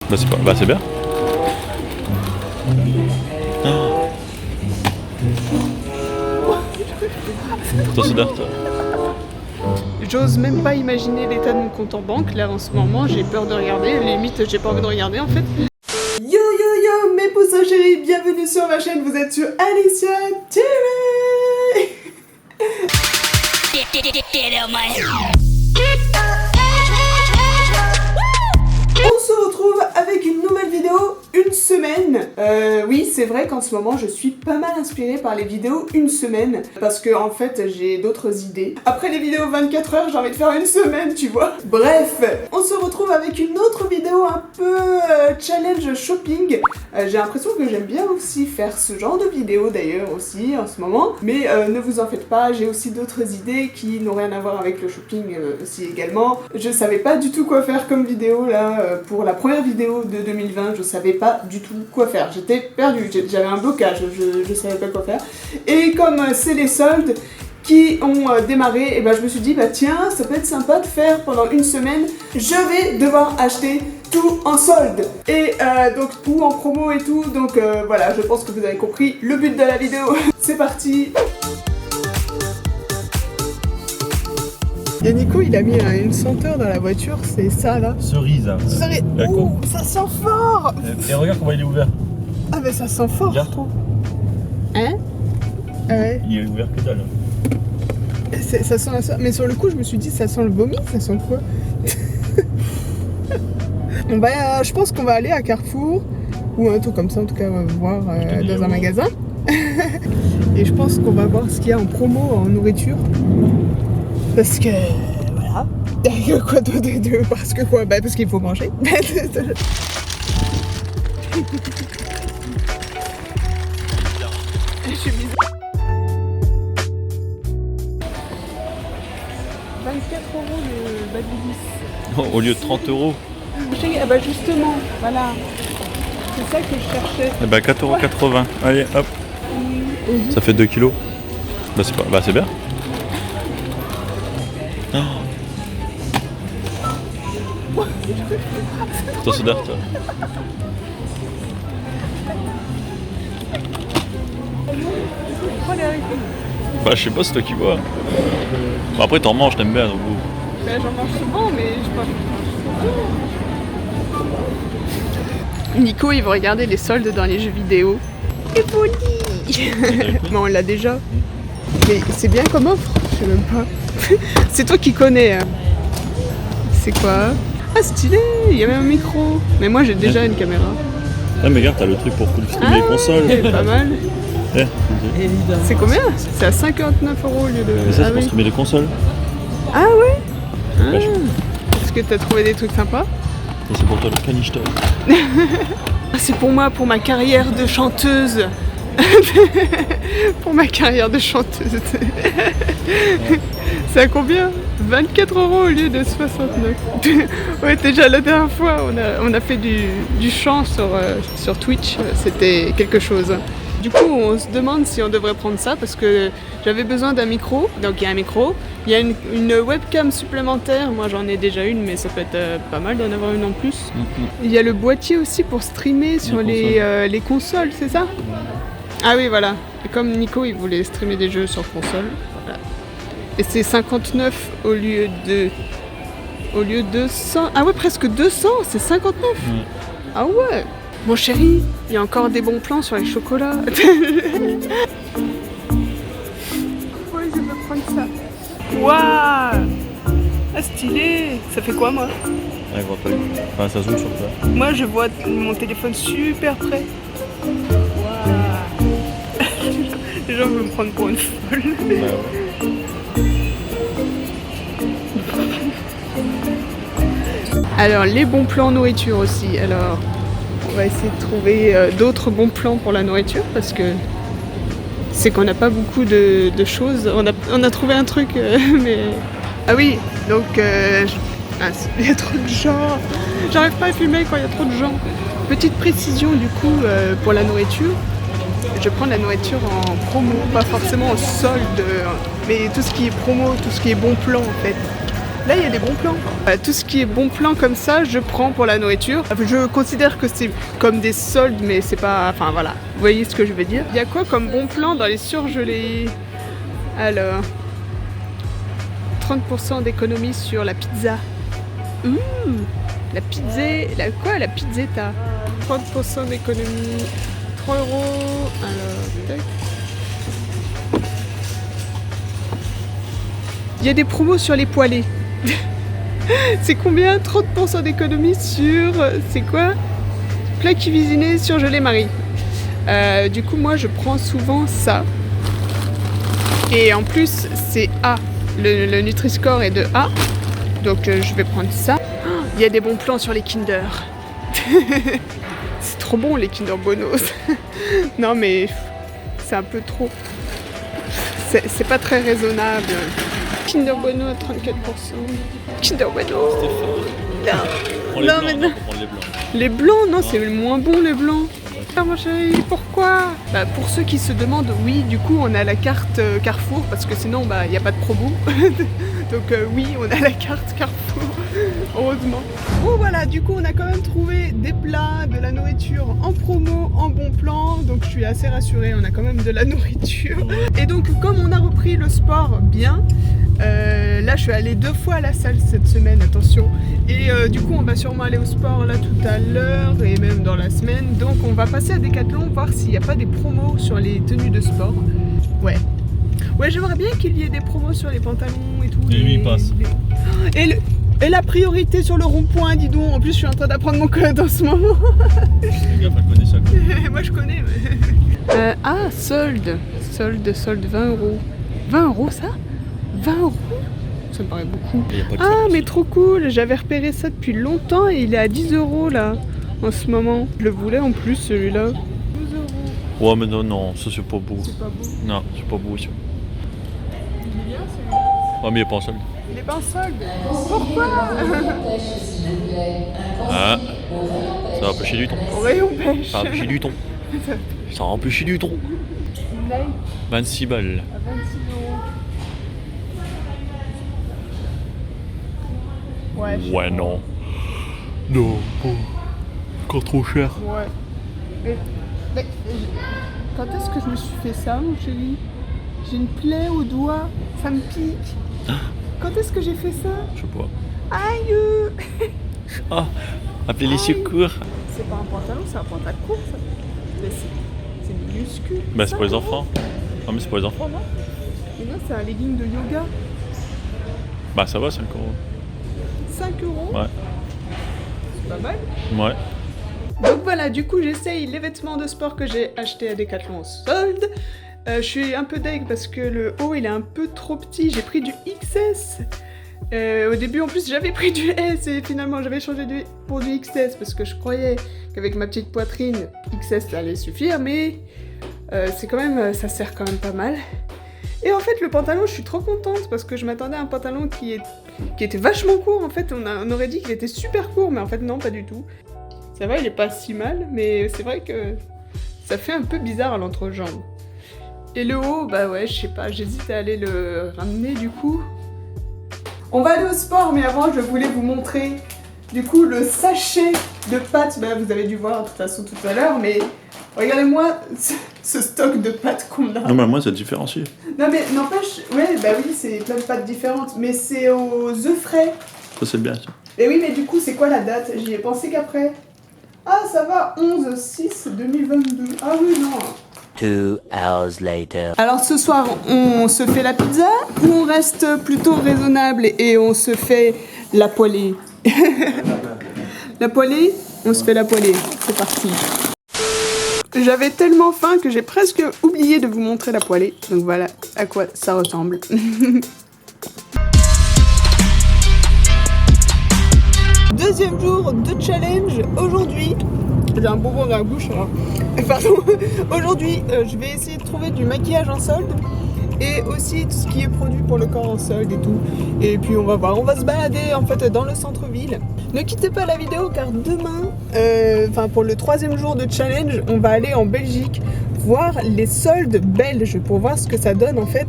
Bah c'est pas... Bah c'est bien. Oh. Pourtant c'est Dart. J'ose même pas imaginer l'état de mon compte en banque. Là en ce moment j'ai peur de regarder. Limite j'ai pas envie de regarder en fait. Yo yo yo mes poussins chéris, bienvenue sur ma chaîne, vous êtes sur Alicia TV. On se retrouve avec une nouvelle vidéo, une semaine. Oui, c'est vrai qu'en ce moment, je suis pas mal inspirée par les vidéos une semaine. Parce que, en fait, j'ai d'autres idées. Après les vidéos 24 heures, j'ai envie de faire une semaine, tu vois. Bref, on se retrouve avec une autre vidéo un peu challenge shopping. J'ai l'impression que j'aime bien aussi faire ce genre de vidéo d'ailleurs aussi en ce moment. Mais ne vous en faites pas, j'ai aussi d'autres idées qui n'ont rien à voir avec le shopping aussi également. Je savais pas du tout quoi faire comme vidéo là. Pour la première vidéo de 2020, je savais pas du tout quoi faire. J'étais perdue, j'avais un blocage, je savais pas quoi faire. Et comme c'est les soldes qui ont démarré, et ben je me suis dit bah tiens, ça peut être sympa de faire pendant une semaine. Je vais devoir acheter tout en solde et donc tout en promo et tout. Donc voilà, je pense que vous avez compris le but de la vidéo. C'est parti. Et Nico, il a mis une senteur dans la voiture, c'est ça là. Cerise. Cerise. Ouh, ça sent fort. Et regarde comment il est ouvert. Ah mais ça sent fort, je trouve. Hein? Ouais. Il est ouvert que dalle. Ça sent la... Mais sur le coup, je me suis dit, ça sent le vomi, ça sent quoi? Bon bah, je pense qu'on va aller à Carrefour, ou un truc comme ça, en tout cas, on va voir dans un magasin. Et je pense qu'on va voir ce qu'il y a en promo en nourriture. Parce que... voilà. Quoi de... Parce que quoi? Bah parce qu'il faut manger. Je suis mise. 24 € le Babyliss. Oh, au lieu de 30 €. Ah bah justement, voilà. C'est ça que je cherchais. Eh bah 4,80 €. Allez, hop. Ça fait 2 kilos. Bah c'est pas... Bah c'est bien. Oh. Pourtant c'est Dart. Oh les haricots. Bah je sais pas, c'est toi qui vois. Bah, après t'en manges, t'aimes bien donc. Bah j'en mange souvent mais je pense que... Nico il va regarder les soldes dans les jeux vidéo. C'est poli. Mais on l'a déjà. Mais c'est bien comme offre, je sais même pas. C'est toi qui connais. Hein. C'est quoi? Ah stylé, il y a même un micro. Mais moi j'ai déjà une caméra. Ah mais regarde, t'as le truc pour streamer les consoles. Pas mal. Eh, c'est combien? C'est à 59 € au lieu de... mais ça c'est pour streamer les consoles. Ah ouais? Ah. Est-ce que t'as trouvé des trucs sympas? Et c'est pour toi le caniche toy. C'est pour moi, pour ma carrière de chanteuse. Pour ma carrière de chanteuse. C'est à combien? 24 € au lieu de 69. Ouais, déjà la dernière fois, on a fait du chant sur Twitch. C'était quelque chose. Du coup, on se demande si on devrait prendre ça parce que j'avais besoin d'un micro. Donc il y a un micro. Il y a une webcam supplémentaire. Moi j'en ai déjà une, mais ça peut être pas mal d'en avoir une en plus. Il y a le boîtier aussi pour streamer sur les consoles, c'est ça? Ah oui, voilà. Et comme Nico, il voulait streamer des jeux sur console. Voilà. Et c'est 59 au lieu de 100. Ah ouais, presque 200, c'est 59. Ah ouais. Mon chéri, il y a encore des bons plans sur les chocolats. Ouais, je veux prendre ça. Waouh! Ah, stylé! Ça fait quoi, moi? Ouais, je vois pas. Enfin, ça zoome sur toi. Moi, je vois mon téléphone super près. Waouh! Les gens veulent me prendre pour une folle. Alors, les bons plans nourriture aussi. Alors, on va essayer de trouver d'autres bons plans pour la nourriture parce que c'est qu'on n'a pas beaucoup de choses. On a trouvé un truc, mais... Ah oui, donc il y a trop de gens. J'arrive pas à filmer quand il y a trop de gens. Petite précision du coup pour la nourriture. Je prends la nourriture en promo, pas forcément en solde, mais tout ce qui est promo, tout ce qui est bon plan en fait. Là, il y a des bons plans. Tout ce qui est bon plan comme ça, je prends pour la nourriture. Je considère que c'est comme des soldes, mais c'est pas... Enfin, voilà. Vous voyez ce que je veux dire? Il y a quoi comme bon plan dans les surgelés? Alors... 30% d'économie sur la pizza. La pizza... La pizzetta. 30% d'économie. 3 €. Alors, tac. Il y a des promos sur les poêlés. C'est combien? 30% d'économie sur... C'est quoi? Plat cuisiné surgelé Marie. Du coup, moi, je prends souvent ça. Et en plus, c'est A. Le Nutri-Score est de A. Donc, je vais prendre ça. Il y a des bons plans sur les Kinder. C'est trop bon, les Kinder Bueno. Non, mais c'est un peu trop... C'est pas très raisonnable. Kinder Bueno à 34%. Kinder Bueno. Non, mais non. Les blancs, non, c'est le moins bon, les blancs. Ah, mon chéri, pourquoi? Bah, pour ceux qui se demandent, oui, du coup, on a la carte Carrefour, parce que sinon, bah, il n'y a pas de promo. Donc, oui, on a la carte Carrefour, heureusement. Bon, voilà, du coup, on a quand même trouvé des plats, de la nourriture en promo, en bon plan. Donc, je suis assez rassurée, on a quand même de la nourriture. Et donc, comme on a repris le sport bien, là, je suis allée 2 fois à la salle cette semaine, attention. Et du coup, on va sûrement aller au sport là tout à l'heure et même dans la semaine. Donc, on va passer à Decathlon, voir s'il n'y a pas des promos sur les tenues de sport. Ouais, j'aimerais bien qu'il y ait des promos sur les pantalons et tout. Et lui, il passe. Et la priorité sur le rond-point, dis donc. En plus, je suis en train d'apprendre mon code en ce moment. Les gars, elle connaît ça, quoi. Moi, je connais. Mais... solde. Solde, 20 €. 20 € ça? 20 €? Ça me paraît beaucoup. Mais trop cool, j'avais repéré ça depuis longtemps et il est à 10 € là, en ce moment. Je le voulais en plus celui-là. 12 €. Ouais, mais non, ça c'est pas beau. C'est pas beau. Non, c'est pas beau ça. Il est bien celui-là. Ah, mais il est pas en solde. Il est pas en solde. Pourquoi? Ah, ça va empêcher du thon. Au rayon pêche. Ça va empêcher du thon. Ça va empêcher du thon. 26 balles. À 26 €. Ouais, non. Non, pas. Encore trop cher. Ouais. Mais quand est-ce que je me suis fait ça, mon chéri? J'ai une plaie au doigt, ça me pique. Quand est-ce que j'ai fait ça? Je sais pas. Aïe. Ah, appelez les secours. C'est pas un pantalon, c'est un pantalon court ça. Mais c'est minuscule. Bah, c'est pour les enfants. Ah, mais c'est pour les enfants, non? Et non, c'est un legging de yoga. Bah, ça va, 5 €. 5 €. Ouais. C'est pas mal. Ouais. Donc voilà, du coup j'essaye les vêtements de sport que j'ai achetés à Decathlon en solde. Je suis un peu deg parce que le haut il est un peu trop petit, j'ai pris du XS. Au début en plus j'avais pris du S et finalement j'avais changé pour du XS parce que je croyais qu'avec ma petite poitrine XS ça allait suffire, mais c'est quand même, ça sert quand même pas mal. Et en fait le pantalon je suis trop contente parce que je m'attendais à un pantalon qui était vachement court en fait, on aurait dit qu'il était super court mais en fait non, pas du tout. Ça va, il est pas si mal, mais c'est vrai que ça fait un peu bizarre à l'entrejambe. Et le haut, bah ouais, je sais pas, j'hésite à aller le ramener du coup. On va aller au sport, mais avant je voulais vous montrer du coup le sachet de pâtes. Bah vous avez dû voir de toute façon tout à l'heure, mais regardez-moi ce stock de pâtes qu'on a. Non, mais moi, ça différencie. Non mais n'empêche, ouais, bah oui, c'est plein de pâtes différentes, mais c'est aux œufs frais. Ça, c'est bien, ça. Et oui, mais du coup, c'est quoi la date? J'y ai pensé qu'après. Ah, ça va, 11/6/2022. Ah oui, non. 2 hours later. Alors ce soir, on se fait la pizza ou on reste plutôt raisonnable et on se fait la poêlée? La poêlée? On se fait la poêlée. C'est parti. J'avais tellement faim que j'ai presque oublié de vous montrer la poêlée. Donc voilà à quoi ça ressemble. Deuxième jour de challenge aujourd'hui. J'ai un bonbon dans la bouche. Pardon. Aujourd'hui, je vais essayer de trouver du maquillage en solde et aussi tout ce qui est produit pour le corps en solde et tout. Et puis on va voir, on va se balader en fait dans le centre-ville. Ne quittez pas la vidéo car demain, pour le 3e jour de challenge, on va aller en Belgique voir les soldes belges pour voir ce que ça donne en fait,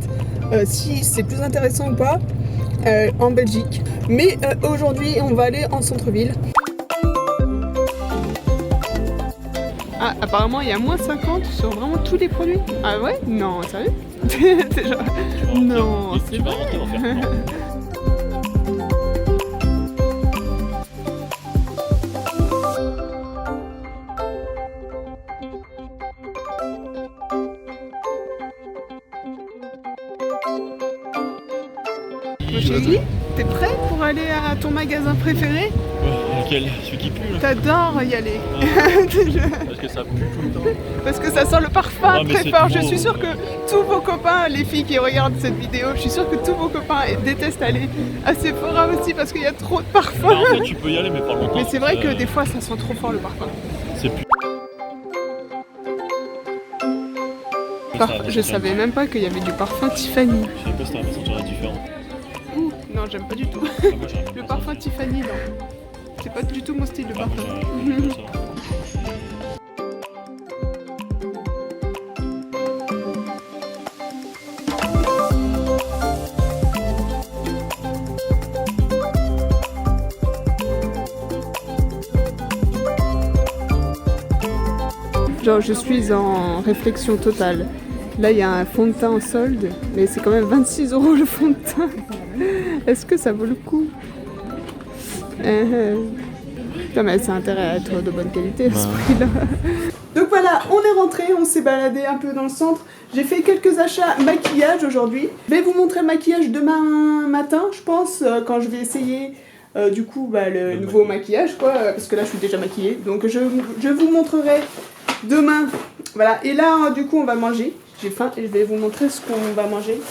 si c'est plus intéressant ou pas en Belgique. Mais aujourd'hui, on va aller en centre-ville. Ah, apparemment, il y a moins 50 sur vraiment tous les produits. Ah ouais? Non, sérieux? C'est genre... Non, c'est vrai. Mon chéri, t'es prêt pour aller à ton magasin préféré? Ouais, lequel? Celui qui pue là. T'adores y aller. Parce que ça pue tout le temps. Parce que ça sent le parfum Ah, mais très c'est fort. trop. Je suis sûre que tous vos copains, les filles qui regardent cette vidéo, je suis sûre que tous vos copains détestent aller à Sephora aussi parce qu'il y a trop de parfum. Non, en fait, tu peux y aller, mais pas longtemps. Mais c'est vrai que des fois ça sent trop fort le parfum. C'est plus. Je savais même pas qu'il y avait du parfum Tiffany. Je sais pas si t'as l'impression que tu en as différent. Ouh, non, j'aime pas du tout. Ah, moi, j'aurais Le pas parfum Tiffany, non. C'est pas du tout mon style de ça. Ah, moi, parfum. j'aurais pas ça. Genre, je suis en réflexion totale. Là, il y a un fond de teint en solde, mais c'est quand même 26 € le fond de teint. Est-ce que ça vaut le coup? Putain, mais ça a intérêt à être de bonne qualité à ce prix-là. Donc voilà, on est rentré, on s'est baladé un peu dans le centre. J'ai fait quelques achats maquillage aujourd'hui. Je vais vous montrer le maquillage demain matin, je pense, quand je vais essayer du coup le nouveau maquillage, quoi, parce que là je suis déjà maquillée. Donc je vous montrerai demain. Voilà, et là du coup on va manger. J'ai faim et je vais vous montrer ce qu'on va manger.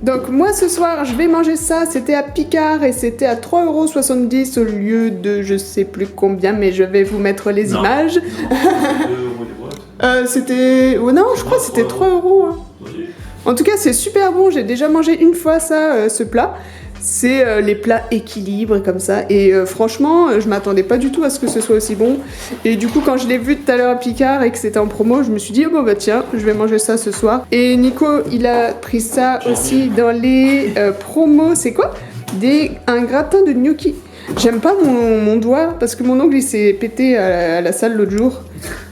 Donc moi ce soir je vais manger ça, c'était à Picard et c'était à 3,70 € au lieu de je sais plus combien, mais je vais vous mettre les images. C'était... Oh non, je crois que c'était 3 €. Hein. En tout cas c'est super bon, j'ai déjà mangé une fois ça, ce plat. C'est les plats équilibre comme ça et franchement je m'attendais pas du tout à ce que ce soit aussi bon et du coup quand je l'ai vu tout à l'heure à Picard et que c'était en promo je me suis dit oh, bon bah tiens je vais manger ça ce soir et Nico il a pris ça aussi dans les promos. C'est quoi? Un gratin de gnocchi. J'aime pas mon doigt parce que mon ongle il s'est pété à la salle l'autre jour.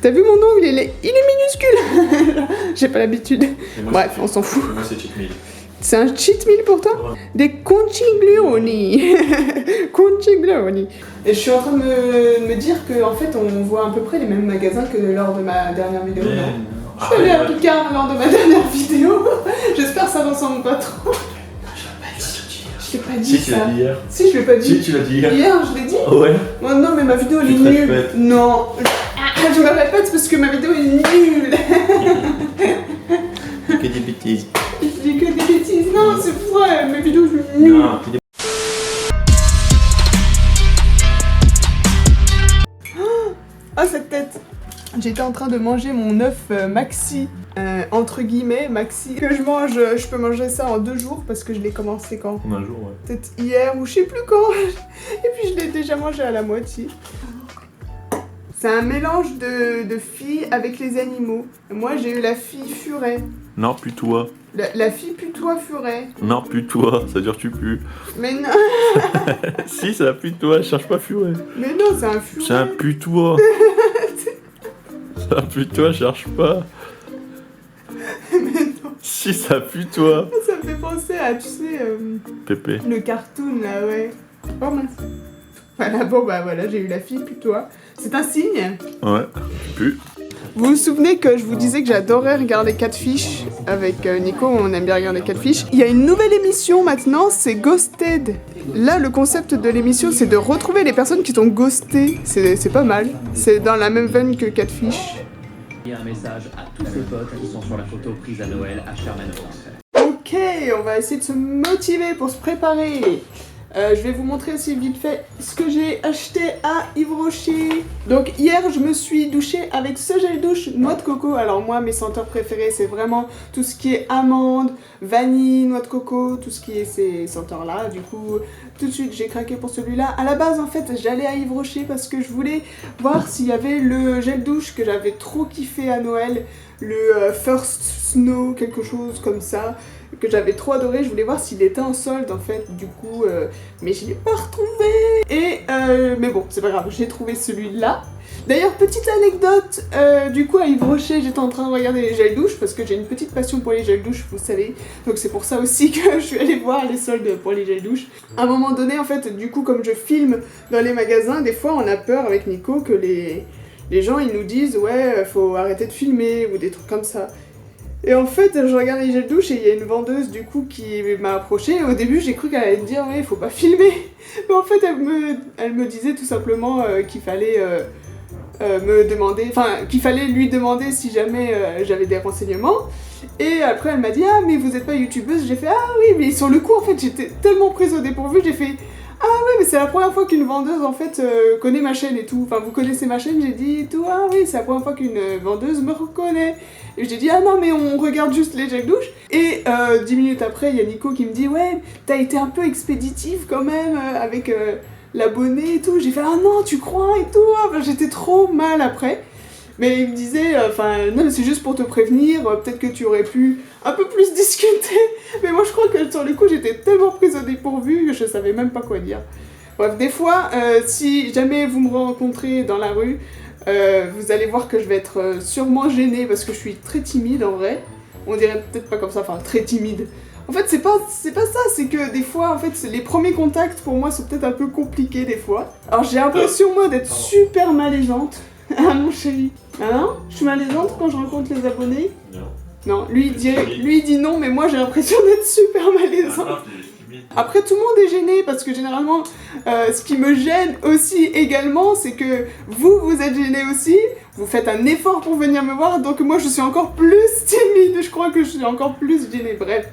T'as vu mon ongle? Il est minuscule. J'ai pas l'habitude. Bref on s'en fout. Moi c'est cheat meal. C'est un cheat meal pour toi? Ouais. Des conchiglioni. Conchiglioni. Et je suis en train de me dire qu'en fait on voit à peu près les mêmes magasins que lors de ma dernière vidéo. Je suis allée à Picard lors de ma dernière vidéo. J'espère que ça ressemble pas trop. Je t'ai pas dit si, ça. Tu l'as dit hier. Si, je l'ai pas dit. Si, tu l'as dit hier. Hier, je l'ai dit. Oh ouais. Oh non, mais ma vidéo elle est nulle. Non. Je me répète parce que ma vidéo est nulle. Que des bêtises. Je dis que des bêtises. Non, c'est vrai, mes vidéos sont nulles. Non, Ah, cette tête. J'étais en train de manger mon œuf maxi, entre guillemets, maxi, que je mange, je peux manger ça en 2 jours parce que je l'ai commencé quand? En un jour, ouais. Peut-être hier ou je sais plus quand. Et puis je l'ai déjà mangé à la moitié. C'est un mélange de filles avec les animaux. Moi j'ai eu la fille furet. Non, plus toi. La fille putois furet. Non, plus toi, ça veut dire tu pues. Mais non. Si, c'est la plus toi, cherche pas furet. Mais non, c'est un furet. C'est un putois. Ça pue toi, cherche pas. Mais non. Si ça pue toi. Ça me fait penser à, tu sais, Pépé. le cartoon là, ouais. Oh mince. Voilà, bon bah voilà, j'ai eu la fille putois. C'est un signe. Ouais, tu pues. Vous vous souvenez que je vous disais que j'adorais regarder Catfish avec Nico, on aime bien regarder Catfish. Il y a une nouvelle émission maintenant, c'est Ghosted. Là, le concept de l'émission, c'est de retrouver les personnes qui t'ont ghosté. C'est pas mal. C'est dans la même veine que Catfish. Et un message à tous ses potes qui sont sur la photo prise à Noël à Sherman. Ok, on va essayer de se motiver pour se préparer. Je vais vous montrer aussi vite fait ce que j'ai acheté à Yves Rocher. Donc hier je me suis douchée avec ce gel douche noix de coco. Alors moi mes senteurs préférées c'est vraiment tout ce qui est amande, vanille, noix de coco, tout ce qui est ces senteurs là. Du coup tout de suite j'ai craqué pour celui-là. À la base en fait j'allais à Yves Rocher parce que je voulais voir s'il y avait le gel douche que j'avais trop kiffé à Noël. Le First Snow, quelque chose comme ça. que j'avais trop adoré, je voulais voir s'il était en solde en fait, du coup, mais je l'ai pas retrouvé. Et mais bon, c'est pas grave, j'ai trouvé celui-là. D'ailleurs, petite anecdote, du coup à Yves Rocher, j'étais en train de regarder les gels douche parce que j'ai une petite passion pour les gels douche, vous savez. Donc c'est pour ça aussi que je suis allée voir les soldes pour les gels douche. À un moment donné, en fait, du coup, comme je filme dans les magasins, des fois on a peur avec Nico que les gens ils nous disent ouais, faut arrêter de filmer ou des trucs comme ça. Et en fait, je regarde les gels douche et il y a une vendeuse du coup qui m'a approchée. Au début, j'ai cru qu'elle allait me dire ouais, faut pas filmer. Mais en fait, elle me disait tout simplement qu'il fallait qu'il fallait lui demander si jamais j'avais des renseignements. Et après elle m'a dit ah mais vous êtes pas youtubeuse. J'ai fait ah oui, mais sur le coup en fait j'étais tellement prise au dépourvu, j'ai fait ah ouais mais c'est la première fois qu'une vendeuse en fait connaît ma chaîne et tout, enfin vous connaissez ma chaîne, j'ai dit tout ah oui c'est la première fois qu'une vendeuse me reconnaît. Et j'ai dit ah non mais on regarde juste les gels douche. Et 10 minutes après il y a Nico qui me dit ouais t'as été un peu expéditive quand même avec l'abonné et tout. J'ai fait ah non tu crois et tout, enfin, j'étais trop mal après. Mais il me disait, non mais c'est juste pour te prévenir, peut-être que tu aurais pu un peu plus discuter. Mais moi je crois que sur le coup j'étais tellement prise au dépourvu que je savais même pas quoi dire. Bref, des fois, si jamais vous me rencontrez dans la rue, vous allez voir que je vais être sûrement gênée parce que je suis très timide en vrai. On dirait peut-être pas comme ça, enfin très timide. En fait c'est pas ça, c'est que des fois en fait les premiers contacts pour moi sont peut-être un peu compliqués des fois. Alors j'ai l'impression moi d'être super malaisante. Ah mon chéri. Ah non? Je suis malaisante quand je rencontre les abonnés? Non. Non, lui il dit non, mais moi j'ai l'impression d'être super malaisante. Après tout le monde est gêné parce que généralement ce qui me gêne aussi également c'est que vous êtes gêné aussi, vous faites un effort pour venir me voir donc moi je suis encore plus timide, je crois que je suis encore plus gênée, bref.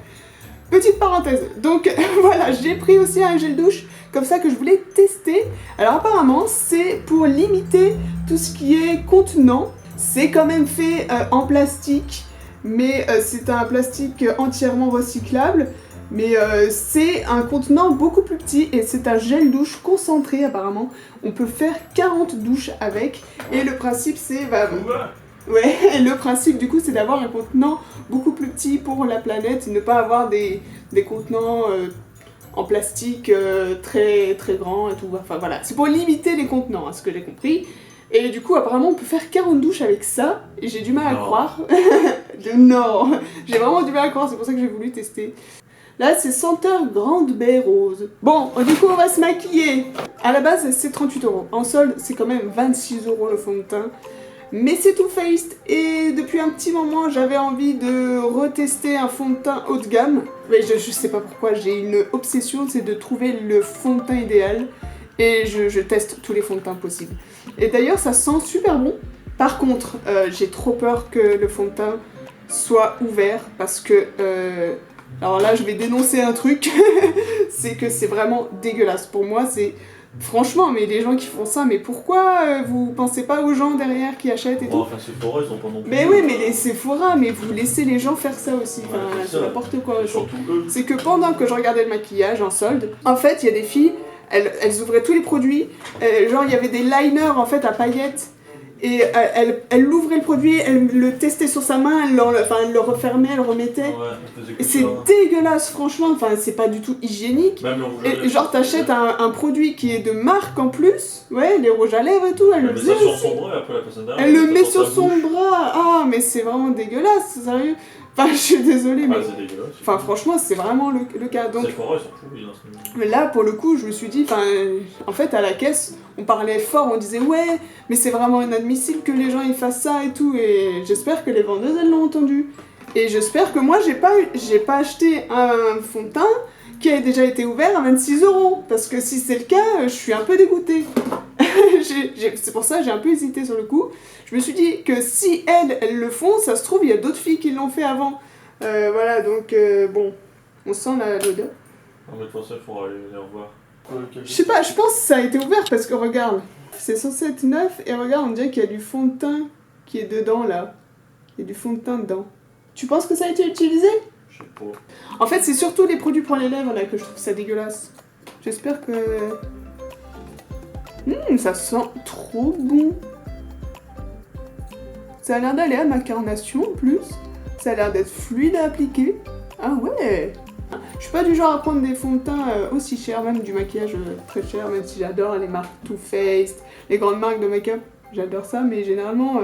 Petite parenthèse, donc voilà, j'ai pris aussi un gel douche comme ça que je voulais tester. Alors apparemment c'est pour limiter tout ce qui est contenant, c'est quand même fait en plastique, mais c'est un plastique entièrement recyclable, mais c'est un contenant beaucoup plus petit et c'est un gel douche concentré apparemment. On peut faire 40 douches avec et le principe c'est... Ouais, et le principe du coup c'est d'avoir un contenant beaucoup plus petit pour la planète et ne pas avoir des contenants en plastique très très grands et tout. Enfin voilà, c'est pour limiter les contenants, à ce que j'ai compris. Et du coup apparemment on peut faire 40 douches avec ça et j'ai du mal à croire. Non, j'ai vraiment du mal à croire, c'est pour ça que j'ai voulu tester. Là c'est senteur grande baie rose. Bon, du coup on va se maquiller. À la base c'est 38 €. En solde c'est quand même 26 € le fond de teint. Mais c'est Too Faced et depuis un petit moment j'avais envie de retester un fond de teint haut de gamme. Mais je sais pas pourquoi, j'ai une obsession, c'est de trouver le fond de teint idéal. Et je teste tous les fonds de teint possibles. Et d'ailleurs ça sent super bon. Par contre, j'ai trop peur que le fond de teint soit ouvert parce que... alors là je vais dénoncer un truc, c'est que c'est vraiment dégueulasse. Pour moi c'est... Franchement, mais les gens qui font ça, mais pourquoi vous pensez pas aux gens derrière qui achètent et tout? Enfin, Sephora, ils ont pas non plus. Mais oui, mais les Sephora, mais vous laissez les gens faire ça aussi. Enfin, c'est n'importe quoi. C'est que pendant que je regardais le maquillage en solde, en fait, il y a des filles, elles ouvraient tous les produits. Genre, il y avait des liners en fait à paillettes. Et elle ouvrait le produit, elle le testait sur sa main, elle le refermait, elle le remettait. Ouais, et c'est dégueulasse, franchement, enfin c'est pas du tout hygiénique. Et genre t'achètes un produit qui est de marque en plus, ouais, les rouges à lèvres et tout, elle le faisait aussi. Elle le met sur son bras, ah mais c'est vraiment dégueulasse, sérieux. Enfin, je suis désolée, mais... Enfin, franchement, c'est vraiment le cas. Donc, mais là, pour le coup, je me suis dit... Enfin, en fait, à la caisse, on parlait fort, on disait « Ouais, mais c'est vraiment inadmissible que les gens ils fassent ça et tout. » Et j'espère que les vendeuses, elles l'ont entendu. Et j'espère que moi, j'ai pas acheté un fond de teint qui a déjà été ouvert à 26 €. Parce que si c'est le cas, je suis un peu dégoûtée. C'est pour ça que j'ai un peu hésité sur le coup. Je me suis dit que si elles le font, ça se trouve, il y a d'autres filles qui l'ont fait avant. Voilà, donc bon, on sent l'odeur. Non, mais de toute façon, il faudra aller revoir. Je sais pas, je pense que ça a été ouvert parce que regarde, c'est censé être neuf et regarde, on dirait qu'il y a du fond de teint qui est dedans là. Il y a du fond de teint dedans. Tu penses que ça a été utilisé? Je sais pas. En fait, c'est surtout les produits pour les lèvres là que je trouve ça dégueulasse. J'espère que... ça sent trop bon. Ça a l'air d'aller à ma carnation en plus. Ça a l'air d'être fluide à appliquer. Ah ouais. Je suis pas du genre à prendre des fonds de teint aussi chers, même du maquillage très cher, même si j'adore les marques Too Faced, les grandes marques de make-up, j'adore ça, mais généralement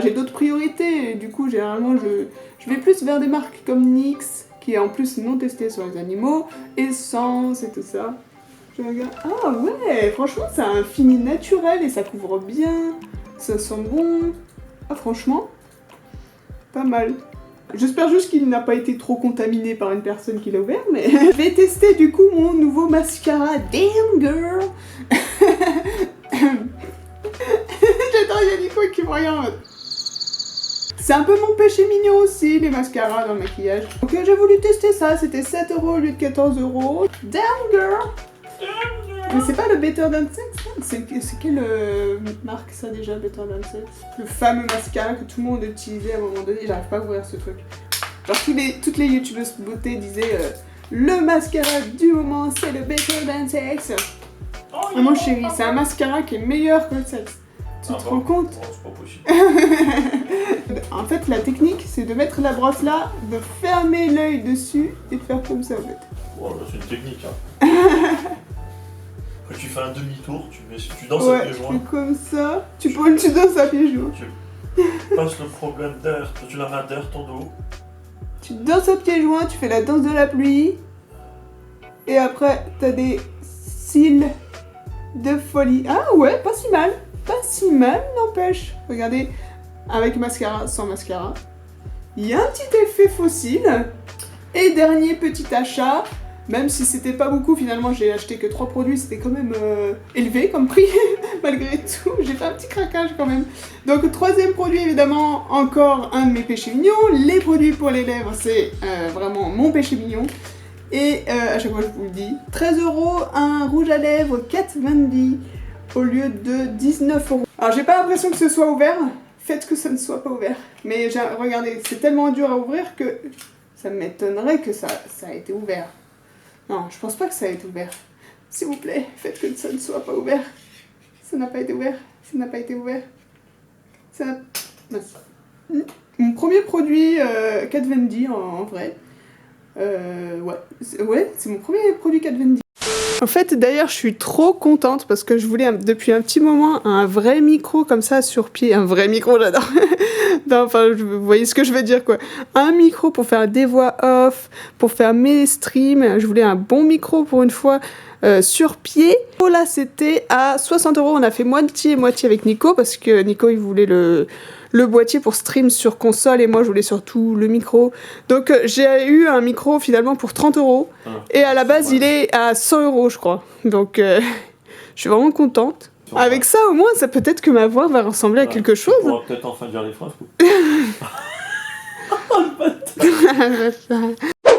j'ai d'autres priorités, et du coup généralement je vais plus vers des marques comme NYX, qui est en plus non testée sur les animaux, Essence et tout ça. Je regarde, ah ouais, franchement c'est un fini naturel et ça couvre bien, ça sent bon, ah franchement, pas mal. J'espère juste qu'il n'a pas été trop contaminé par une personne qui l'a ouvert, mais je vais tester du coup mon nouveau mascara Damn Girl. J'adore, il y a Nico qui me regarde en mode. C'est un peu mon péché mignon aussi, les mascaras dans le maquillage. Donc j'ai voulu tester ça, c'était 7 € au lieu de 14 €. Damn Girl. Mais c'est pas le Better Than Sex, c'est quelle marque ça déjà, Better Than Sex? Le fameux mascara que tout le monde utilisait à un moment donné, j'arrive pas à ouvrir ce truc. Genre toutes les youtubeuses beauté disaient le mascara du moment c'est le Better Than Sex. Oh, mon chéri, c'est un mascara qui est meilleur que le sexe. Tu te rends compte? Non, c'est pas possible. En fait la technique c'est de mettre la brosse là, de fermer l'œil dessus et de faire comme ça en fait. Oh, là, c'est une technique hein. Après, tu fais un demi-tour, tu danses à pieds joints. Ouais, comme ça, tu danses à pieds joints. Tu passes le problème d'air, tu la mets derrière ton dos. Tu danses à pieds joints, tu fais la danse de la pluie. Et après, t'as des cils de folie. Ah ouais, pas si mal. Pas si mal, n'empêche. Regardez, avec mascara, sans mascara. Il y a un petit effet fossile. Et dernier petit achat. Même si c'était pas beaucoup, finalement j'ai acheté que 3 produits, c'était quand même élevé comme prix, malgré tout, j'ai fait un petit craquage quand même. Donc troisième produit évidemment, encore un de mes péchés mignons, les produits pour les lèvres, c'est vraiment mon péché mignon. Et à chaque fois je vous le dis, 13 €, un rouge à lèvres Kat Von D au lieu de 19 €. Alors j'ai pas l'impression que ce soit ouvert, faites que ça ne soit pas ouvert. Mais regardez, c'est tellement dur à ouvrir que ça m'étonnerait que ça a été ouvert. Non, je pense pas que ça a été ouvert. S'il vous plaît, faites que ça ne soit pas ouvert. Ça n'a pas été ouvert. Ça n'a pas été ouvert. Ça n'a... Mon premier produit Kat Von D en vrai. Ouais, c'est mon premier produit Kat Von D. En fait, d'ailleurs, je suis trop contente parce que je voulais depuis un petit moment un vrai micro comme ça sur pied. Un vrai micro, j'adore. Non, enfin, vous voyez ce que je veux dire, quoi. Un micro pour faire des voix off, pour faire mes streams. Je voulais un bon micro pour une fois sur pied. Oh là, c'était à 60 €. On a fait moitié-moitié avec Nico parce que Nico, il voulait le boîtier pour stream sur console et moi, je voulais surtout le micro. Donc, j'ai eu un micro finalement pour 30 €. Et à la base, il est à 100 € je crois. Donc, je suis vraiment contente. Avec ça, au moins, ça peut-être que ma voix va ressembler à quelque chose. On va peut-être enfin dire les phrases.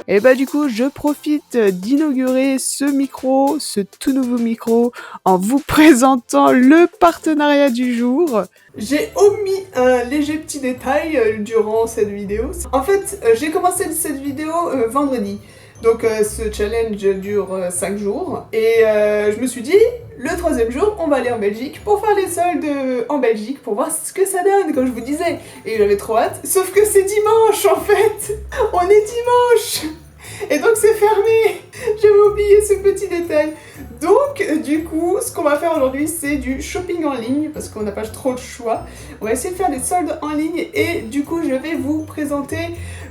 Et bah du coup, je profite d'inaugurer ce micro, ce tout nouveau micro, en vous présentant le partenariat du jour. J'ai omis un léger petit détail durant cette vidéo. En fait, j'ai commencé cette vidéo vendredi. Donc ce challenge dure 5 jours et je me suis dit, le 3e jour, on va aller en Belgique pour faire les soldes en Belgique pour voir ce que ça donne, comme je vous disais. Et j'avais trop hâte, sauf que c'est dimanche en fait. On est dimanche. Et donc c'est fermé. J'avais oublié ce petit détail. Donc du coup, ce qu'on va faire aujourd'hui, c'est du shopping en ligne parce qu'on n'a pas trop le choix. On va essayer de faire des soldes en ligne et du coup, je vais vous présenter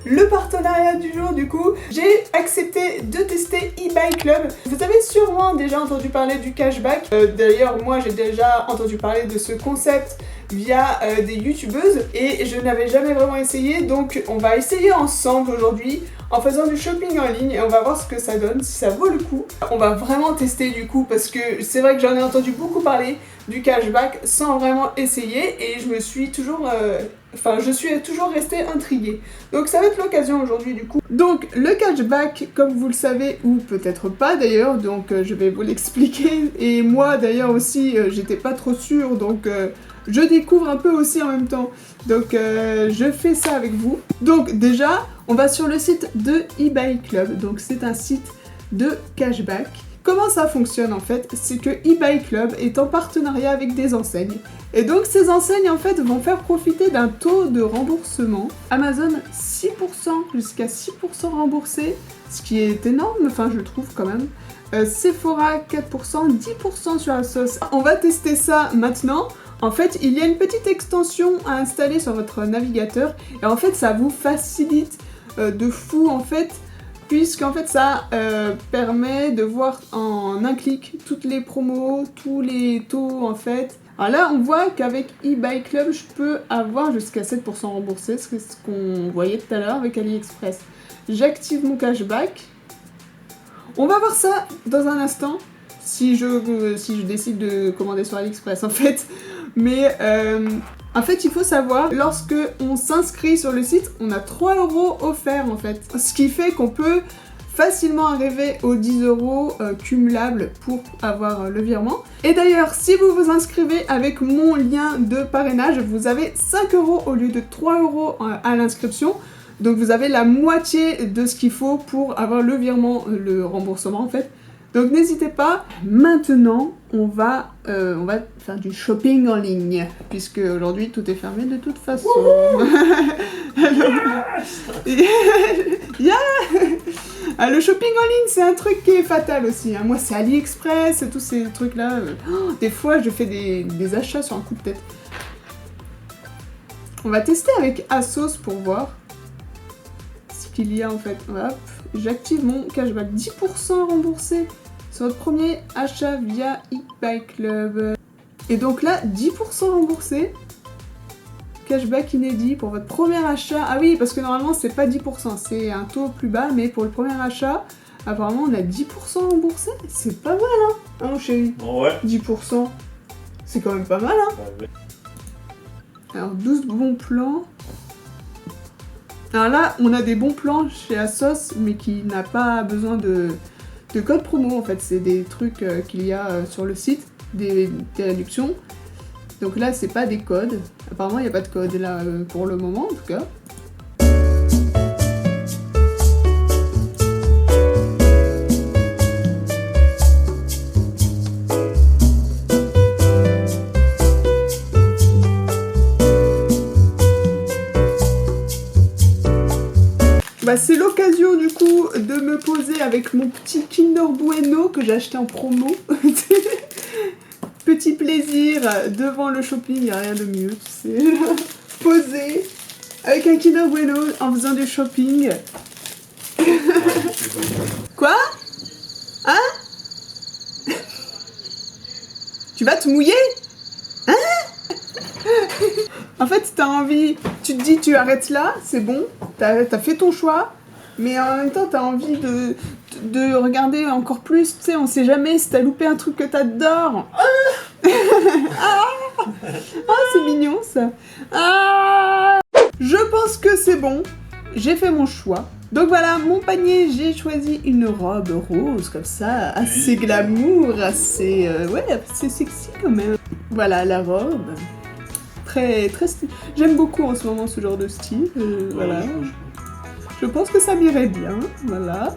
le partenariat du jour. Du coup, j'ai accepté de tester eBay Club. Vous avez sûrement déjà entendu parler du cashback. D'ailleurs, moi, j'ai déjà entendu parler de ce concept via des youtubeuses et je n'avais jamais vraiment essayé, donc on va essayer ensemble aujourd'hui en faisant du shopping en ligne et on va voir ce que ça donne, si ça vaut le coup. On va vraiment tester du coup parce que c'est vrai que j'en ai entendu beaucoup parler du cashback sans vraiment essayer et je me suis toujours je suis toujours restée intriguée. Donc ça va être l'occasion aujourd'hui du coup. Donc le cashback, comme vous le savez, ou peut-être pas d'ailleurs, donc je vais vous l'expliquer. Et moi d'ailleurs aussi, j'étais pas trop sûre, donc je découvre un peu aussi en même temps. Donc je fais ça avec vous. Donc déjà, on va sur le site de eBay Club. Donc c'est un site de cashback. comment ça fonctionne en fait? C'est que eBay Club est en partenariat avec des enseignes. Et donc ces enseignes en fait vont faire profiter d'un taux de remboursement. Amazon 6%, jusqu'à 6% remboursé, ce qui est énorme, enfin je trouve quand même. Sephora 4%, 10% sur ASOS. On va tester ça maintenant. En fait, il y a une petite extension à installer sur votre navigateur et en fait ça vous facilite de fou en fait, puisqu'en fait ça permet de voir en un clic toutes les promos, tous les taux en fait. Alors là on voit qu'avec eBay Club je peux avoir jusqu'à 7% remboursé, c'est ce qu'on voyait tout à l'heure avec AliExpress. J'active mon cashback. On va voir ça dans un instant, si je décide de commander sur AliExpress en fait. Mais en fait, il faut savoir, lorsque on s'inscrit sur le site, on a 3 € offerts en fait. Ce qui fait qu'on peut facilement arriver aux 10 € cumulables pour avoir le virement. Et d'ailleurs, si vous vous inscrivez avec mon lien de parrainage, vous avez 5 € au lieu de 3 € à l'inscription. Donc vous avez la moitié de ce qu'il faut pour avoir le virement, le remboursement en fait. Donc n'hésitez pas. Maintenant, on va faire du shopping en ligne, puisque aujourd'hui tout est fermé de toute façon. Yeah. Ah, le shopping en ligne, c'est un truc qui est fatal aussi. Hein. Moi, c'est AliExpress et tous ces trucs-là. Des fois, je fais des achats sur un coup de tête. On va tester avec ASOS pour voir ce qu'il y a en fait. Hop. J'active mon cashback, 10% remboursé sur votre premier achat via eBay Club. Et donc là, 10% remboursé. Cashback inédit pour votre premier achat. Ah oui, parce que normalement, c'est pas 10%, c'est un taux plus bas, mais pour le premier achat, apparemment, on a 10% remboursé. C'est pas mal, hein, mon chéri? Ouais. 10%, c'est quand même pas mal, hein. Ouais. Alors, 12 bons plans. Alors là, on a des bons plans chez ASOS, mais qui n'a pas besoin de code promo en fait. C'est des trucs qu'il y a sur le site, des réductions. Donc là, c'est pas des codes. Apparemment, il n'y a pas de code là pour le moment en tout cas. Bah, c'est l'occasion du coup de me poser avec mon petit Kinder Bueno que j'ai acheté en promo. Petit plaisir devant le shopping, il n'y a rien de mieux, tu sais. Poser avec un Kinder Bueno en faisant du shopping. Quoi? Hein? Tu vas te mouiller? Hein? En fait, t'as envie, tu te dis tu arrêtes là, c'est bon, t'as fait ton choix, mais en même temps t'as envie de regarder encore plus, tu sais, on sait jamais si t'as loupé un truc que t'adores. C'est mignon ça. Je pense que c'est bon, j'ai fait mon choix. Donc voilà, mon panier, j'ai choisi une robe rose comme ça, assez glamour, assez assez sexy quand même. Voilà la robe. Très stylé. J'aime beaucoup en ce moment ce genre de style. Voilà. Je pense que ça m'irait bien. Voilà.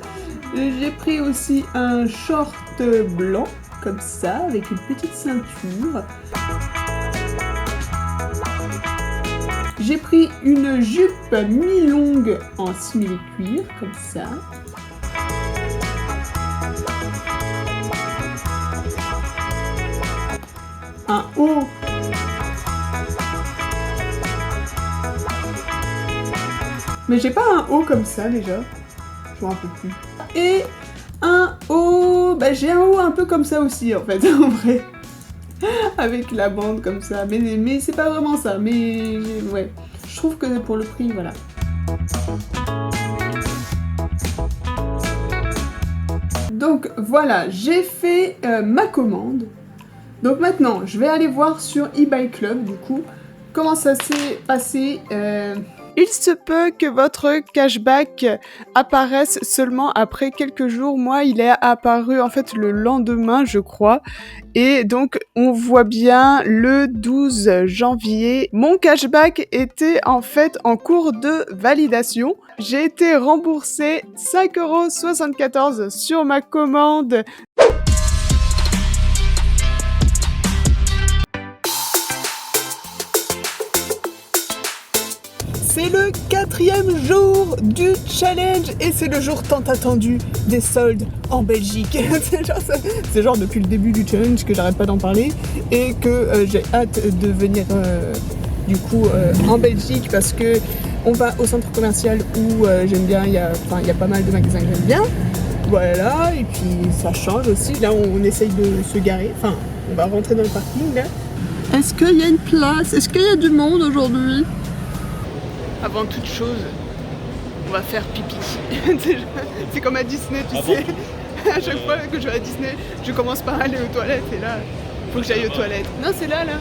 J'ai pris aussi un short blanc comme ça avec une petite ceinture. J'ai pris une jupe mi-longue en simili-cuir comme ça. Un haut. Mais j'ai pas un haut comme ça déjà. Je vois un peu plus. Et un haut. Bah j'ai un haut un peu comme ça aussi en fait, en vrai. Avec la bande comme ça. Mais c'est pas vraiment ça. Mais ouais. Je trouve que pour le prix, voilà. Donc voilà, j'ai fait ma commande. Donc maintenant, je vais aller voir sur eBay Club du coup. Comment ça s'est passé. Il se peut que votre cashback apparaisse seulement après quelques jours. Moi, il est apparu en fait le lendemain, je crois. Et donc, on voit bien le 12 janvier. Mon cashback était en fait en cours de validation. J'ai été remboursé 5,74 € sur ma commande. C'est le 4e jour du challenge et c'est le jour tant attendu des soldes en Belgique. C'est genre depuis le début du challenge que j'arrête pas d'en parler et que j'ai hâte de venir du coup en Belgique parce que on va au centre commercial où j'aime bien, il y a pas mal de magasins que j'aime bien. Voilà, et puis ça change aussi. Là on essaye de se garer, enfin on va rentrer dans le parking là. Est-ce qu'il y a une place? Est-ce qu'il y a du monde aujourd'hui? Avant toute chose, on va faire pipi. C'est comme à Disney, tu sais. À chaque fois que je vais à Disney, je commence par aller aux toilettes et là, faut que j'aille aux toilettes. Non, c'est là, là.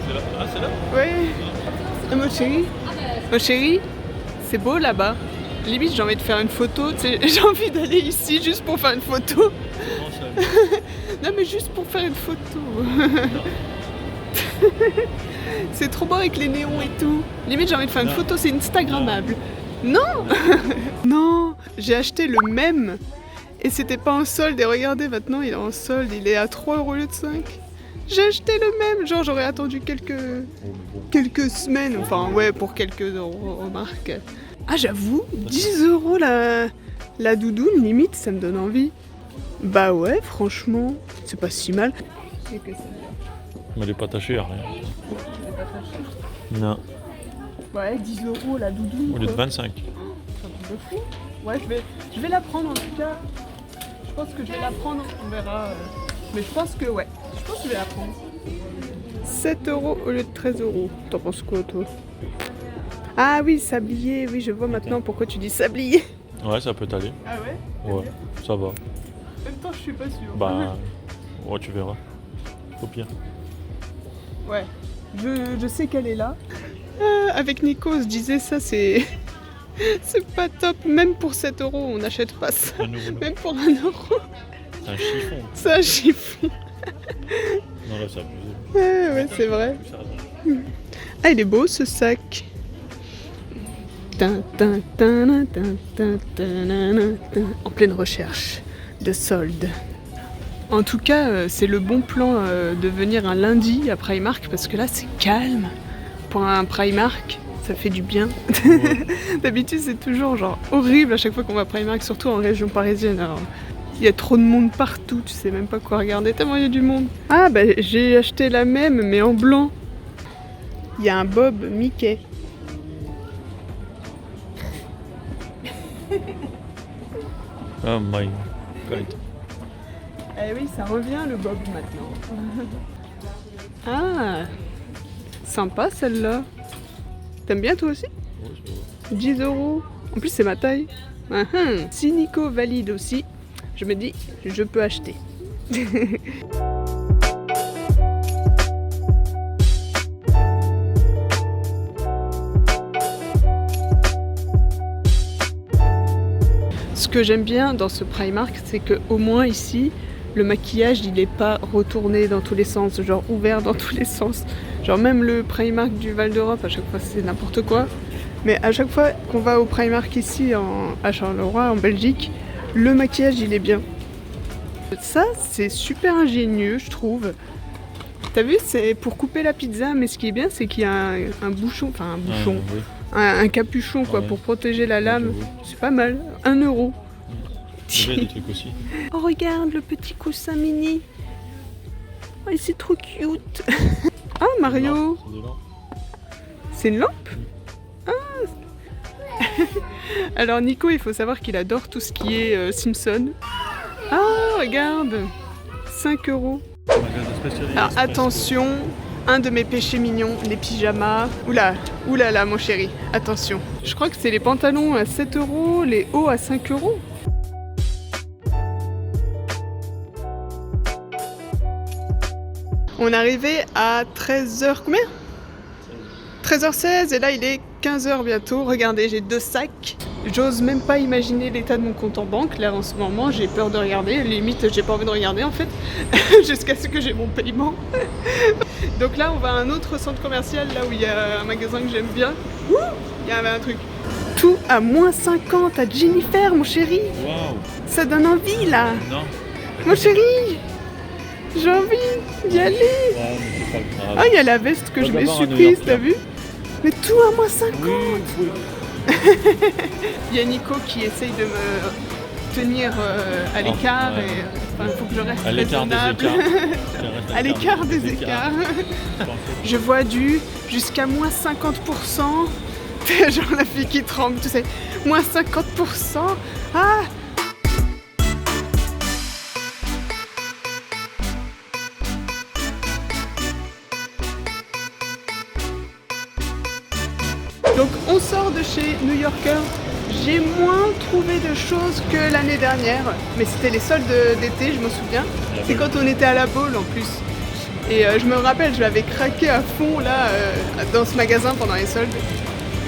C'est là? Ah, c'est là? Oui. Ah, mon chéri, c'est beau là-bas. Limite, j'ai envie de faire une photo. Tu sais, j'ai envie d'aller ici juste pour faire une photo. Non, mais juste pour faire une photo. C'est trop beau avec les néons et tout. Limite j'ai envie de faire une photo, c'est instagrammable. Non. Non, j'ai acheté le même et c'était pas en solde et regardez maintenant il est en solde, il est à 3 € au lieu de 5. J'ai acheté le même, genre j'aurais attendu quelques semaines, enfin ouais pour quelques euros, remarque. Ah j'avoue, 10 € la doudoune, limite ça me donne envie. Bah ouais franchement, c'est pas si mal. Mais elle est pas tachée, rien. Non. Ouais, 10 € la doudoune. Au lieu de 25. C'est un truc de fou. Ouais, je vais la prendre en tout cas. Je pense que je vais la prendre, on verra. Mais je pense que ouais, je pense que je vais la prendre. 7 € au lieu de 13 €. T'en penses quoi toi? Ah oui, sablier, oui je vois maintenant pourquoi tu dis sablier. Ouais, ça peut t'aller. Ah ouais? Ouais, ça va. En même temps, je suis pas sûre. Bah, ouais, tu verras. Au pire. Ouais, je sais qu'elle est là. Avec Nico, on se disait ça, c'est pas top. Même pour 7 €, on n'achète pas ça. Même pour 1 €. C'est un chiffon. C'est un chiffon. Non, là, c'est abusé. Ouais, c'est vrai. Ah, il est beau ce sac. En pleine recherche de soldes. En tout cas, c'est le bon plan de venir un lundi à Primark parce que là c'est calme. Pour un Primark, ça fait du bien. Ouais. D'habitude c'est toujours genre horrible à chaque fois qu'on va à Primark, surtout en région parisienne. Alors, il y a trop de monde partout, tu sais même pas quoi regarder, tellement il y a du monde. Ah bah j'ai acheté la même mais en blanc. Il y a un Bob Mickey. Oh my god. Eh oui, ça revient le Bob maintenant. Ah, sympa celle-là. T'aimes bien toi aussi? Ouais, c'est vrai. 10 €. En plus c'est ma taille. Si Nico valide aussi, je me dis je peux acheter. Ce que j'aime bien dans ce Primark, c'est qu'au moins ici, le maquillage il est pas retourné dans tous les sens, genre ouvert dans tous les sens. Genre même le Primark du Val d'Europe, à chaque fois c'est n'importe quoi. Mais à chaque fois qu'on va au Primark ici à Charleroi, en Belgique, le maquillage il est bien. Ça c'est super ingénieux je trouve. T'as vu, c'est pour couper la pizza, mais ce qui est bien c'est qu'il y a un bouchon, enfin un bouchon, oui. un capuchon quoi, Ouais. pour protéger la lame. Ouais, C'est pas mal, 1 €. Il y a des trucs aussi. Oh regarde le petit coussin mini. Oh, c'est trop cute. Ah Mario. C'est des lampes. C'est une lampe. Ah. Alors Nico, il faut savoir qu'il adore tout ce qui est Simpson. Ah regarde, 5 €. Alors attention, un de mes péchés mignons, les pyjamas. Oula là mon chéri, attention. Je crois que c'est les pantalons à 7 €, les hauts à 5 €. On est arrivé à 13h combien 13h16 et là il est 15h bientôt. Regardez, j'ai 2 sacs. J'ose même pas imaginer l'état de mon compte en banque. Là en ce moment j'ai peur de regarder. Limite j'ai pas envie de regarder en fait. Jusqu'à ce que j'ai mon paiement. Donc là on va à un autre centre commercial là où il y a un magasin que j'aime bien. Ouh, il y avait un truc. Tout à moins 50 à Jennifer mon chéri. Waouh. Ça donne envie là. Non. Mon chéri, j'ai envie d'y aller. Ouais, mais c'est pas grave. Ah, il y a la veste que Moi, je je vais me voir suis à New prise, York, t'as là. vu? Mais tout à moins 50. Oui. Il y a Nico qui essaye de me tenir à l'écart ouais. et il faut que je reste À l'écart des raisonnable. écarts. À l'écart des écarts. Je vois jusqu'à moins 50%. Genre la fille qui tremble, tu sais. Moins 50%. Ah! Donc on sort de chez New Yorker. J'ai moins trouvé de choses que l'année dernière. Mais c'était les soldes d'été, je me souviens. C'est quand on était à la Baule en plus. Et je me rappelle, je l'avais craqué à fond là dans ce magasin pendant les soldes.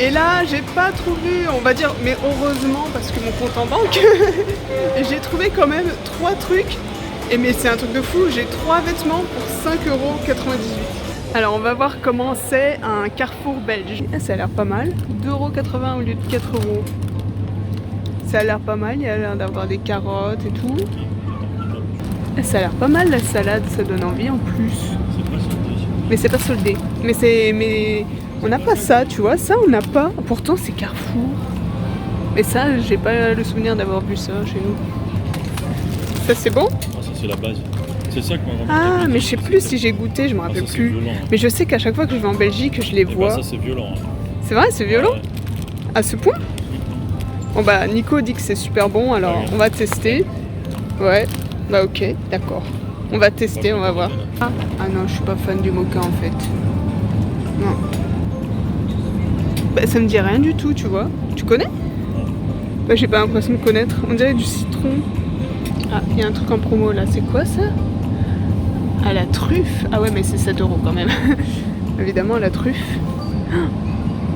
Et là, j'ai pas trouvé, on va dire, mais heureusement parce que mon compte en banque, j'ai trouvé quand même 3 trucs. Et mais c'est un truc de fou, j'ai 3 vêtements pour 5,98 €. Alors on va voir comment c'est un Carrefour belge. Ah, ça a l'air pas mal, 2,80 € au lieu de 4 €. Ça a l'air pas mal, il y a l'air d'avoir des carottes et tout. Ah, ça a l'air pas mal la salade, ça donne envie en plus. Mais c'est pas soldé. Mais on n'a pas ça, tu vois, ça on n'a pas. Pourtant c'est Carrefour. Mais ça, j'ai pas le souvenir d'avoir vu ça chez nous. Ça c'est bon? Ah, ça c'est la base. C'est ça qu'on va Ah, mais je sais plus si j'ai goûté, je me rappelle plus. Violent, hein. Mais je sais qu'à chaque fois que je vais en Belgique, je les vois. Ça c'est violent. Hein. C'est vrai, c'est violent? Ouais. À ce point? Bon bah Nico dit que c'est super bon, alors Ouais. on va tester. Ouais, bah ok, d'accord. On va tester, on va voir. Ah non, je suis pas fan du mocha en fait. Non. Bah ça me dit rien du tout, tu vois. Tu connais? Bah j'ai pas l'impression de connaître. On dirait du citron. Ah, il y a un truc en promo là, c'est quoi ça? Ah, la truffe. Ah ouais, mais c'est 7 € quand même. Évidemment, la truffe.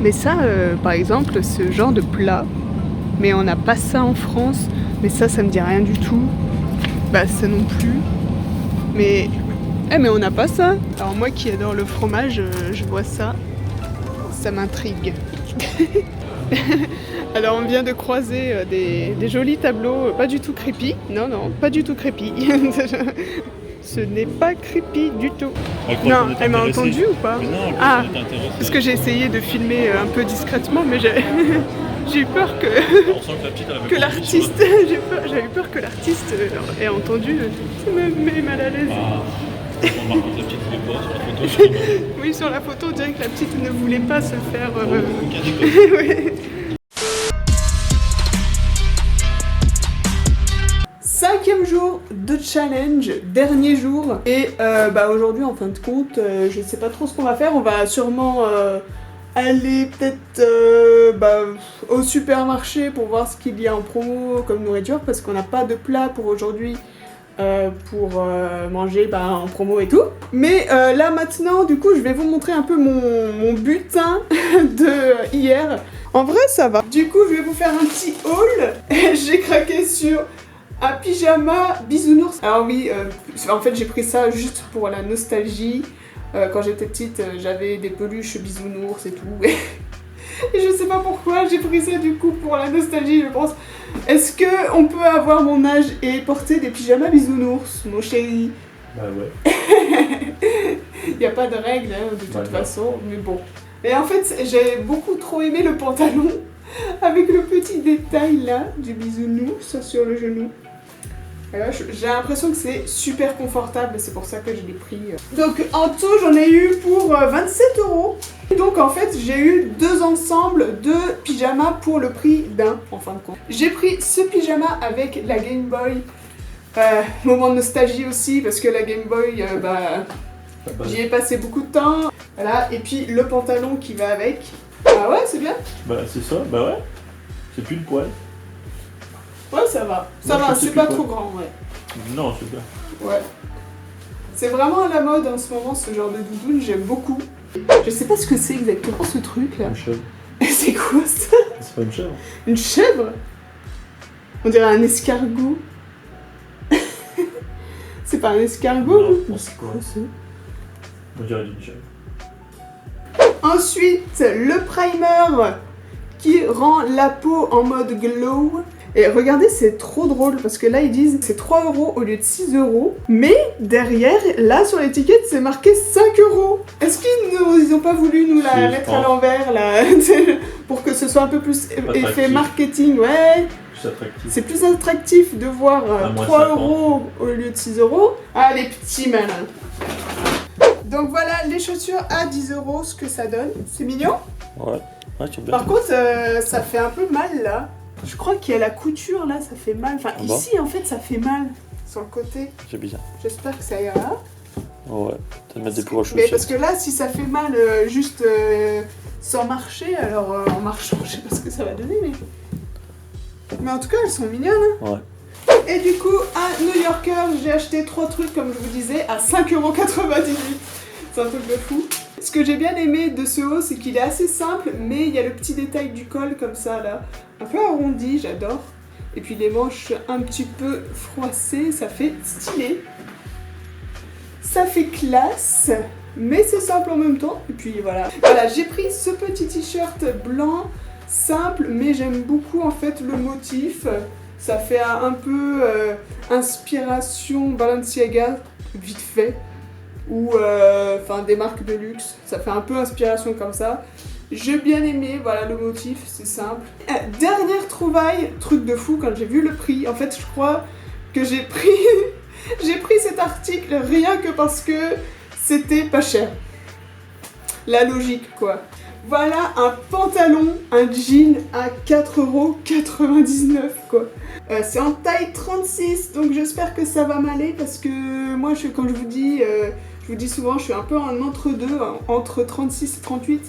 Mais ça, par exemple, ce genre de plat, mais on n'a pas ça en France. Mais ça me dit rien du tout. Bah ça non plus. Mais on n'a pas ça. Alors moi qui adore le fromage, je vois ça. Ça m'intrigue. Alors on vient de croiser des jolis tableaux, pas du tout creepy. Non, pas du tout creepy. Ce n'est pas creepy du tout. Non, elle m'a entendu ou pas? Ah, parce que j'ai essayé de filmer un peu discrètement, mais j'ai eu peur que l'artiste, j'avais eu peur que l'artiste ait entendu. Ça me met mal à l'aise. On marque la petite voulait pas sur la photo. Oui, sur la photo, on dirait que la petite ne voulait pas se faire. Ouais. 5e jour de challenge, dernier jour. Et bah aujourd'hui, en fin de compte, je sais pas trop ce qu'on va faire. On va sûrement aller peut-être au supermarché pour voir ce qu'il y a en promo comme nourriture, parce qu'on n'a pas de plat pour aujourd'hui. Pour manger en promo et tout. Mais là maintenant, du coup, je vais vous montrer un peu mon butin de hier. En vrai, ça va. Du coup, je vais vous faire un petit haul. J'ai craqué sur un pyjama bisounours. Alors oui, en fait, j'ai pris ça juste pour la nostalgie. Quand j'étais petite, j'avais des peluches bisounours et tout. Et je sais pas pourquoi, j'ai pris ça du coup pour la nostalgie, je pense. Est-ce que on peut avoir mon âge et porter des pyjamas bisounours, mon chéri? Bah ouais. Y a pas de règle hein, de toute façon, mais bon. Et en fait, j'ai beaucoup trop aimé le pantalon avec le petit détail là du bisounours sur le genou. Et là, j'ai l'impression que c'est super confortable, c'est pour ça que je l'ai pris. Donc en tout, j'en ai eu pour 27 €. Donc en fait, j'ai eu 2 ensembles de pyjamas pour le prix d'un, en fin de compte. J'ai pris ce pyjama avec la Game Boy. Moment de nostalgie aussi, parce que la Game Boy, j'y ai passé beaucoup de temps. Voilà, et puis le pantalon qui va avec. Ah ouais, c'est bien? Bah c'est ça, bah ouais. C'est plus le poil. Ouais, ça va. Ça va, c'est pas trop grand, ouais. Non, c'est bien. Ouais. C'est vraiment à la mode en ce moment, ce genre de doudoune, j'aime beaucoup. Je sais pas ce que c'est exactement ce truc là. Une chèvre. C'est quoi ça? C'est pas une chèvre. Une chèvre? On dirait un escargot. C'est pas un escargot? Non, c'est quoi ça? On dirait une chèvre. Ensuite, le primer qui rend la peau en mode glow. Et regardez, c'est trop drôle parce que là ils disent c'est 3 € au lieu de 6 €. Mais derrière, là sur l'étiquette, c'est marqué 5 €. Est-ce qu'ils ont pas voulu nous la Si, je mettre à pense. l'envers là pour que ce soit un peu plus effet Attractif. marketing? Ouais, C'est attractif. c'est plus attractif de voir À moins 3 50. € au lieu de 6 €. Ah, les petits malins. Donc voilà les chaussures à 10 € ce que ça donne. C'est mignon. Ouais, ouais, c'est bien. Par contre, ça fait un peu mal là. Je crois qu'il y a la couture là, ça fait mal. Enfin, Ah bon ici en fait, ça fait mal sur le côté. C'est bizarre. J'espère que ça ira. Ouais, t'as de mettre des plus grosses Mais chaussettes. parce que là, si ça fait mal juste sans marcher, alors en marchant, je sais pas ce que ça va donner, mais en tout cas, elles sont mignonnes. Hein. Ouais. Et du coup, à New Yorker, j'ai acheté 3 trucs, comme je vous disais, à 5,98 €. C'est un truc de fou. Ce que j'ai bien aimé de ce haut, c'est qu'il est assez simple, mais il y a le petit détail du col comme ça, là. Un peu arrondi, j'adore. Et puis les manches un petit peu froissées, ça fait stylé. Ça fait classe, mais c'est simple en même temps. Et puis voilà. Voilà, j'ai pris ce petit t-shirt blanc, simple, mais j'aime beaucoup en fait le motif. Ça fait un peu inspiration Balenciaga, vite fait. Ou enfin des marques de luxe. Ça fait un peu inspiration comme ça. J'ai bien aimé, voilà le motif, c'est simple. Dernière trouvaille, truc de fou quand j'ai vu le prix. En fait, je crois que j'ai pris j'ai pris cet article rien que parce que c'était pas cher. La logique quoi. Voilà un pantalon, un jean à 4,99 € quoi. C'est en taille 36, donc j'espère que ça va m'aller parce que moi, comme je vous dis souvent, je suis un peu en entre-deux, entre 36 et 38.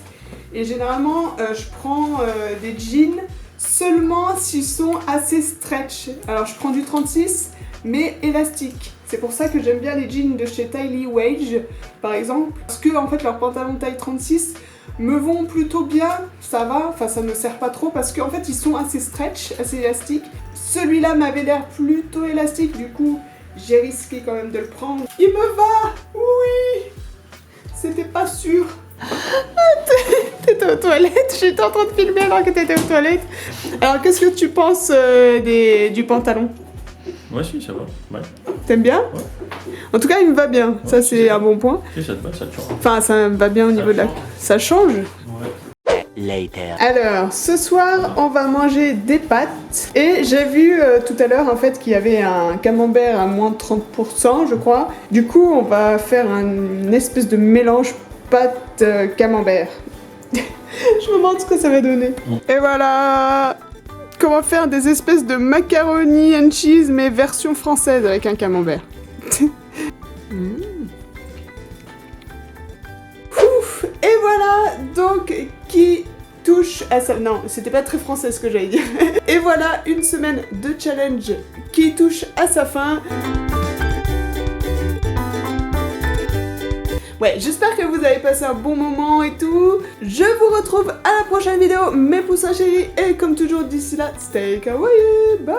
Et généralement, je prends des jeans seulement s'ils sont assez stretch. Alors je prends du 36, mais élastique. C'est pour ça que j'aime bien les jeans de chez Tylee Wage, par exemple. Parce que en fait, leurs pantalons taille 36 me vont plutôt bien, ça va, enfin ça me sert pas trop parce qu'en fait ils sont assez stretch, assez élastiques. Celui-là m'avait l'air plutôt élastique, du coup j'ai risqué quand même de le prendre. Il me va, oui. C'était pas sûr. T'étais aux toilettes, j'étais en train de filmer alors que t'étais aux toilettes. Alors qu'est-ce que tu penses du pantalon? Ouais, si, ça va. Ouais. T'aimes bien? Ouais. En tout cas il me va bien, ça c'est un bon point. Si, ça te va, ça te change. Enfin ça me va bien au niveau de la... Ça change? Ouais. Later. Alors, ce soir, on va manger des pâtes. Et j'ai vu tout à l'heure, en fait, qu'il y avait un camembert à moins de 30%, je crois. Du coup, on va faire une espèce de mélange pâte-camembert. Je me demande ce que ça va donner. Et voilà! Comment faire des espèces de macaroni and cheese, mais version française avec un camembert. Ouf, et voilà donc qui touche à ça. Non, c'était pas très français ce que j'allais dire. Et voilà une semaine de challenge qui touche à sa fin. Ouais, j'espère que vous avez passé un bon moment et tout. Je vous retrouve à la prochaine vidéo, mes poussins chéris. Et comme toujours d'ici là, stay kawaii, bye.